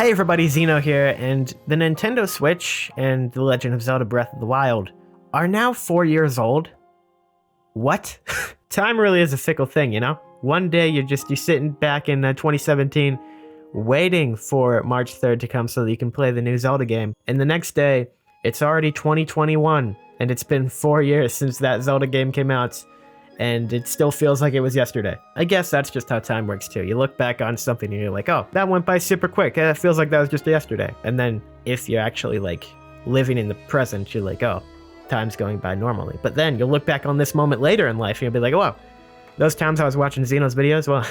Hey everybody, Xeno here, and the Nintendo Switch and The Legend of Zelda Breath of the Wild are now 4 years old. What? Time really is a fickle thing, you know? One day you're sitting back in 2017 waiting for March 3rd to come so that you can play the new Zelda game, and the next day it's already 2021 and it's been 4 years since that Zelda game came out. And it still feels like it was yesterday. I guess that's just how time works too. You look back on something and you're like, oh, that went by super quick. It feels like that was just yesterday. And then if you're actually like living in the present, you're like, oh, time's going by normally. But then you'll look back on this moment later in life and you'll be like, oh, those times I was watching Xeno's videos, well,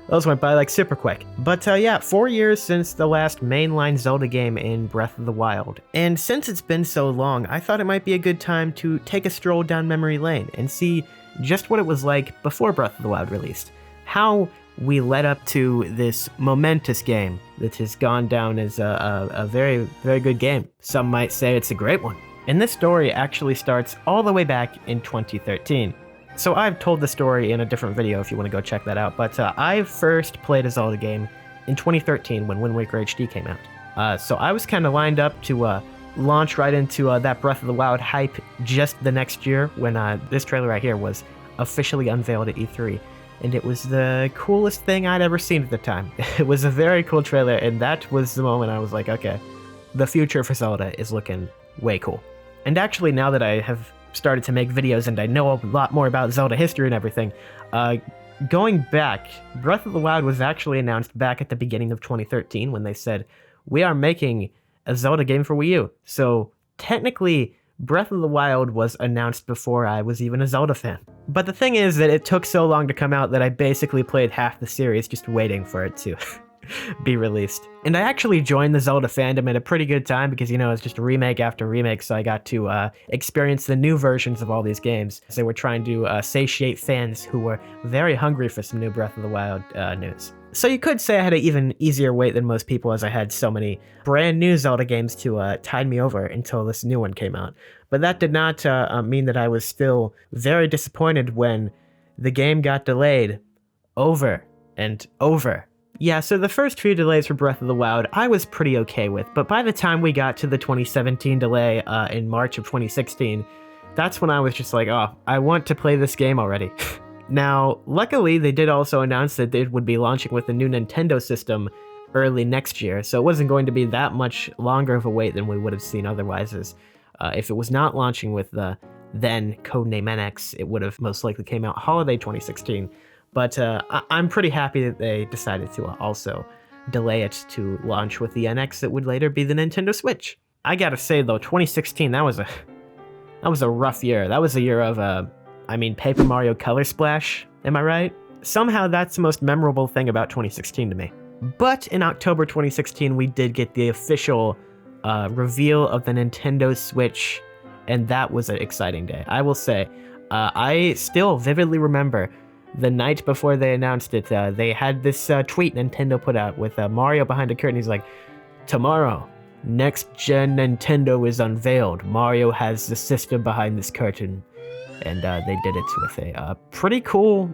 those went by like super quick. But yeah, 4 years since the last mainline Zelda game in Breath of the Wild. And since it's been so long, I thought it might be a good time to take a stroll down memory lane and see just what it was like before Breath of the Wild released. How we led up to this momentous game that has gone down as a very, very good game. Some might say it's a great one. And this story actually starts all the way back in 2013. So I've told the story in a different video if you want to go check that out, but I first played a Zelda game in 2013 when Wind Waker HD came out. So I was kind of lined up to launch right into that Breath of the Wild hype just the next year when this trailer right here was officially unveiled at E3. And it was the coolest thing I'd ever seen at the time. It was a very cool trailer, and that was the moment I was like, okay, the future for Zelda is looking way cool. And actually, now that I have started to make videos and I know a lot more about Zelda history and everything, going back, Breath of the Wild was actually announced back at the beginning of 2013 when they said, we are making a Zelda game for Wii U. So technically, Breath of the Wild was announced before I was even a Zelda fan. But the thing is that it took so long to come out that I basically played half the series just waiting for it to be released. And I actually joined the Zelda fandom at a pretty good time because, you know, it's just remake after remake, so I got to experience the new versions of all these games. They were trying to satiate fans who were very hungry for some new Breath of the Wild news. So you could say I had an even easier wait than most people, as I had so many brand new Zelda games to tide me over until this new one came out. But that did not mean that I was still very disappointed when the game got delayed over and over. Yeah, so the first few delays for Breath of the Wild I was pretty okay with, but by the time we got to the 2017 delay in March of 2016, that's when I was just like, oh, I want to play this game already. Now, luckily, they did also announce that they would be launching with a new Nintendo system early next year, so it wasn't going to be that much longer of a wait than we would have seen otherwise. If it was not launching with the then codename NX, it would have most likely came out holiday 2016. But I'm pretty happy that they decided to also delay it to launch with the NX that would later be the Nintendo Switch. I gotta say though, 2016, that was a rough year. That was a year of Paper Mario Color Splash, am I right? Somehow that's the most memorable thing about 2016 to me. But in October 2016, we did get the official reveal of the Nintendo Switch, and that was an exciting day. I will say, I still vividly remember the night before they announced it, they had this tweet Nintendo put out with Mario behind a curtain. He's like, tomorrow, next-gen Nintendo is unveiled. Mario has the system behind this curtain. And they did it with a pretty cool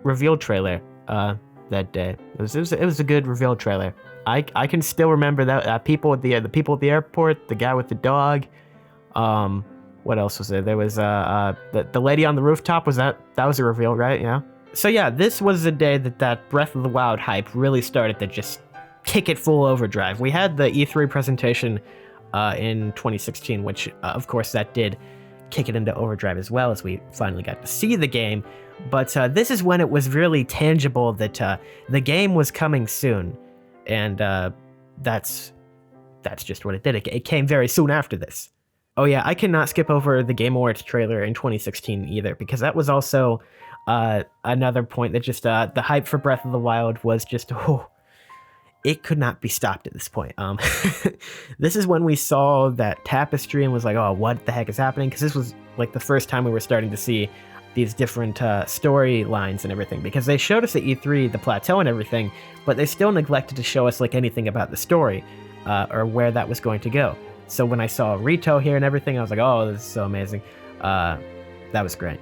reveal trailer that day. It was a good reveal trailer. I can still remember that people at the people at the airport, the guy with the dog. What else was there? There was the lady on the rooftop. That was a reveal, right? Yeah. So yeah, this was the day that Breath of the Wild hype really started to just kick it full overdrive. We had the E3 presentation in 2016, which of course that did kick it into overdrive as well, as we finally got to see the game. But this is when it was really tangible that the game was coming soon, and that's just what it did. It came very soon after this. Oh yeah, I cannot skip over the Game Awards trailer in 2016 either, because that was also another point that just the hype for Breath of the Wild was just it could not be stopped at this point. This is when we saw that tapestry and was like, oh, what the heck is happening? Because this was like the first time we were starting to see these different storylines and everything. Because they showed us at E3 the plateau and everything, but they still neglected to show us like anything about the story or where that was going to go. So when I saw Rito here and everything, I was like, oh, this is so amazing. That was great.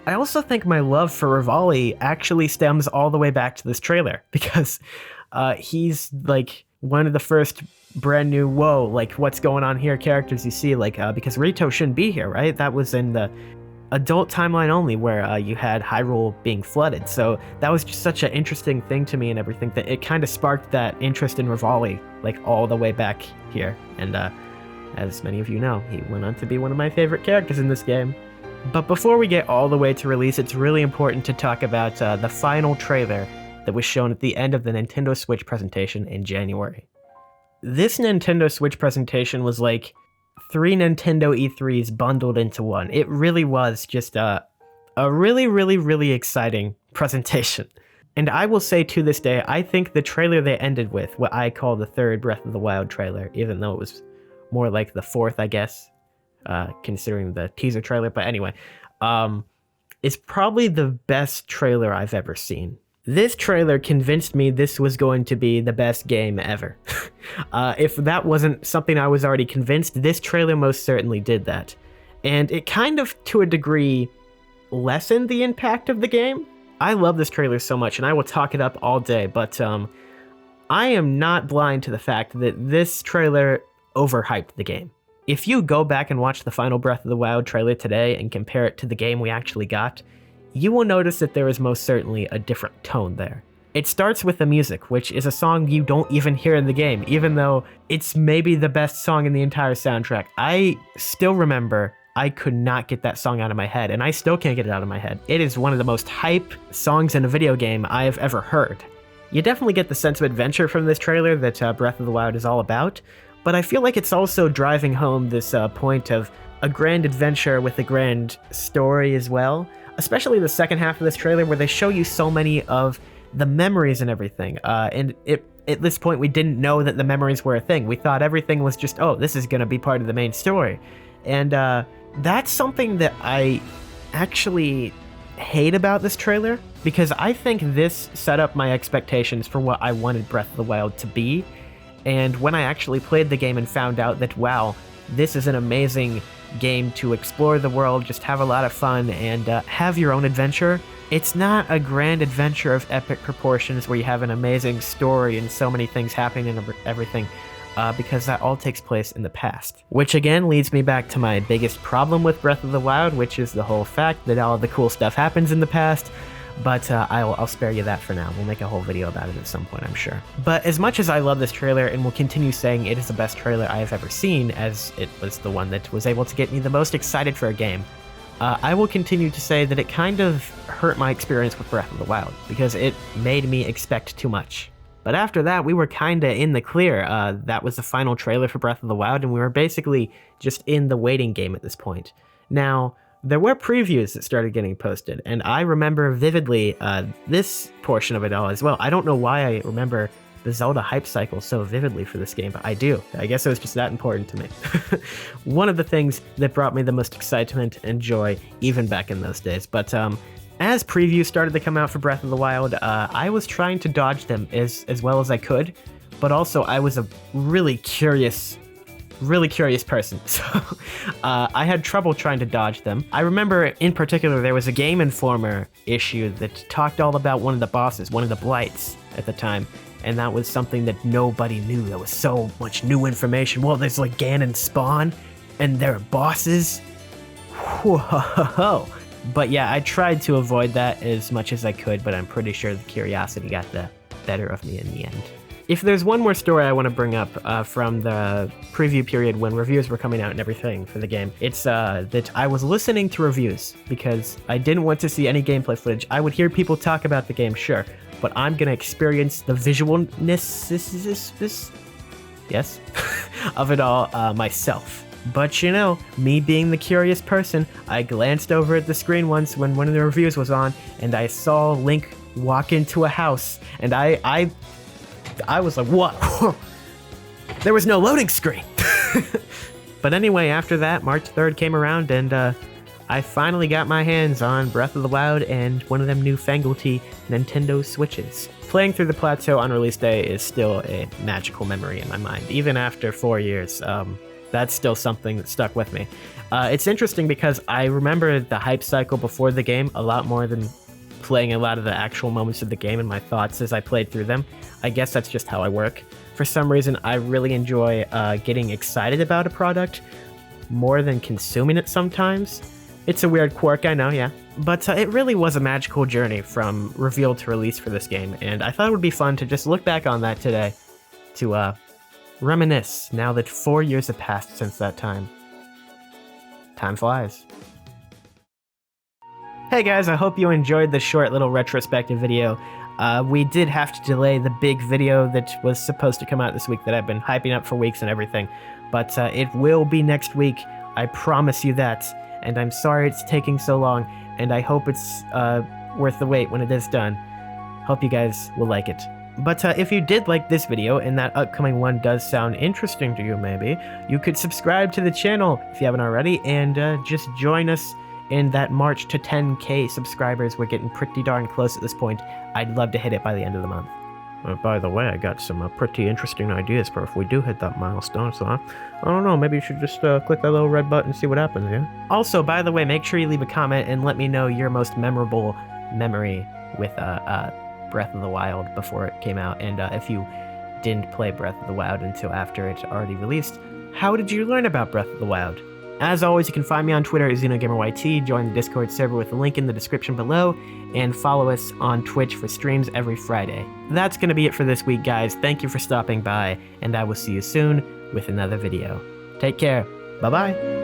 I also think my love for Rivali actually stems all the way back to this trailer, because he's like one of the first brand new, whoa, like what's going on here characters you see, like, because Rito shouldn't be here, right? That was in the adult timeline only, where you had Hyrule being flooded. So that was just such an interesting thing to me and everything, that it kind of sparked that interest in Rivali, like all the way back here. And as many of you know, he went on to be one of my favorite characters in this game. But before we get all the way to release, it's really important to talk about the final trailer that was shown at the end of the Nintendo Switch presentation in January. This Nintendo Switch presentation was like 3 Nintendo E3s bundled into one. It really was just a really, really, really exciting presentation. And I will say to this day, I think the trailer they ended with, what I call the 3rd Breath of the Wild trailer, even though it was more like the 4th, I guess, considering the teaser trailer. But anyway, is probably the best trailer I've ever seen. This trailer convinced me this was going to be the best game ever. If that wasn't something I was already convinced, this trailer most certainly did that. And it kind of, to a degree, lessened the impact of the game. I love this trailer so much, and I will talk it up all day, but I am not blind to the fact that this trailer overhyped the game. If you go back and watch the final Breath of the Wild trailer today and compare it to the game we actually got, you will notice that there is most certainly a different tone there. It starts with the music, which is a song you don't even hear in the game, even though it's maybe the best song in the entire soundtrack. I still remember I could not get that song out of my head, and I still can't get it out of my head. It is one of the most hype songs in a video game I have ever heard. You definitely get the sense of adventure from this trailer that Breath of the Wild is all about, but I feel like it's also driving home this point of a grand adventure with a grand story as well. Especially the second half of this trailer, where they show you so many of the memories and everything. And at this point, we didn't know that the memories were a thing. We thought everything was just, oh, this is going to be part of the main story. And that's something that I actually hate about this trailer, because I think this set up my expectations for what I wanted Breath of the Wild to be. And when I actually played the game and found out that, wow, this is an amazing game to explore the world, just have a lot of fun, and have your own adventure. It's not a grand adventure of epic proportions where you have an amazing story and so many things happening and everything, because that all takes place in the past. Which again leads me back to my biggest problem with Breath of the Wild, which is the whole fact that all the cool stuff happens in the past. But I'll spare you that for now. We'll make a whole video about it at some point, I'm sure. But as much as I love this trailer and will continue saying it is the best trailer I have ever seen, as it was the one that was able to get me the most excited for a game, I will continue to say that it kind of hurt my experience with Breath of the Wild, because it made me expect too much. But after that, we were kinda in the clear. That was the final trailer for Breath of the Wild, and we were basically just in the waiting game at this point. Now, there were previews that started getting posted, and I remember vividly this portion of it all as well. I don't know why I remember the Zelda hype cycle so vividly for this game, but I do. I guess it was just that important to me. One of the things that brought me the most excitement and joy even back in those days. But as previews started to come out for Breath of the Wild, I was trying to dodge them as well as I could, but also I was a really curious person, so I had trouble trying to dodge them. I remember in particular there was a Game Informer issue that talked all about one of the bosses, one of the Blights at the time, and that was something that nobody knew. There was so much new information. Well, there's like Ganon Spawn, and they're bosses. Whoa. But yeah, I tried to avoid that as much as I could, but I'm pretty sure the curiosity got the better of me in the end. If there's one more story I want to bring up from the preview period when reviews were coming out and everything for the game, it's that I was listening to reviews because I didn't want to see any gameplay footage. I would hear people talk about the game, sure, but I'm going to experience the visualness of it all myself. But you know, me being the curious person, I glanced over at the screen once when one of the reviews was on, and I saw Link walk into a house, and I was like, what? There was no loading screen. But anyway, after that, March 3rd came around, and I finally got my hands on Breath of the Wild and one of them newfangledy Nintendo Switches. Playing through the plateau on release day is still a magical memory in my mind, even after 4 years. That's still something that stuck with me. It's interesting because I remember the hype cycle before the game a lot more than playing a lot of the actual moments of the game and my thoughts as I played through them. I guess that's just how I work. For some reason, I really enjoy getting excited about a product more than consuming it sometimes. It's a weird quirk, I know, yeah. But it really was a magical journey from reveal to release for this game, and I thought it would be fun to just look back on that today to reminisce now that 4 years have passed since that time. Time flies. Hey guys, I hope you enjoyed the short little retrospective video. We did have to delay the big video that was supposed to come out this week that I've been hyping up for weeks and everything, but it will be next week, I promise you that, and I'm sorry it's taking so long, and I hope it's worth the wait when it is done. Hope you guys will like it. But if you did like this video and that upcoming one does sound interesting to you maybe, you could subscribe to the channel if you haven't already, and just join us in that march to 10K subscribers. We're getting pretty darn close at this point. I'd love to hit it by the end of the month. By the way, I got some pretty interesting ideas for if we do hit that milestone, so I don't know, maybe you should just click that little red button and see what happens, yeah? Also, by the way, make sure you leave a comment and let me know your most memorable memory with Breath of the Wild before it came out, and if you didn't play Breath of the Wild until after it already released, how did you learn about Breath of the Wild? As always, you can find me on Twitter at XenogamerYT, join the Discord server with the link in the description below, and follow us on Twitch for streams every Friday. That's going to be it for this week, guys. Thank you for stopping by, and I will see you soon with another video. Take care. Bye-bye.